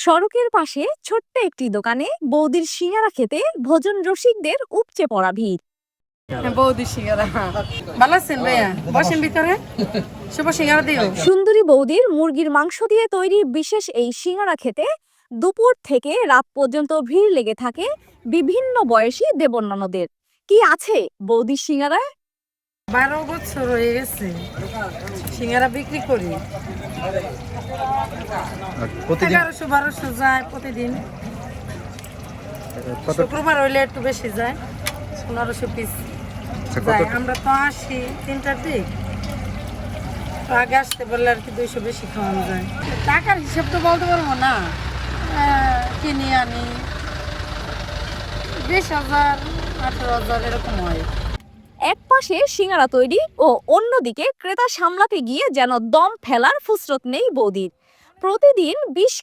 সড়কের পাশে ছোট্ট একটি দোকানে বৌদির সিঙ্গারা খেতে ভোজন রসিকদের উপচে পড়া ভিড়। বৌদি সিঙ্গারা ভালো আছেন ভাইয়া? বসেন ভিতরে, শুভ সিঙ্গারা দিও। সুন্দরী বৌদির মুরগির মাংস দিয়ে তৈরি বিশেষ এই সিঙ্গারা খেতে দুপুর থেকে রাত পর্যন্ত ভিড় লেগে থাকে বিভিন্ন বয়সী দেবননদের। কি আছে বৌদির সিঙ্গারায়? 12 বছর হয়ে গেছে সিঙ্গারা বিক্রি করি। 1100-1200 যায় প্রতিদিন। শুক্রবার হইলে একটু বেশি যায়, 1500 পিস যায়। আমরা তো আসি 3টার দিক, তো আগে আসতে পারলে আর কি 200 বেশি খাওয়ানো যায়। টাকার হিসাব তো বলতে পারবো না, কিনে আনি 20,000 18,000 এরকম হয়। এক পাশে সিঙ্গারা তৈরি ও অন্যদিকে ক্রেতা সামলাতে গিয়ে যেন দম ফেলার ফুসরত নেই বৌদির। প্রতিদিন 20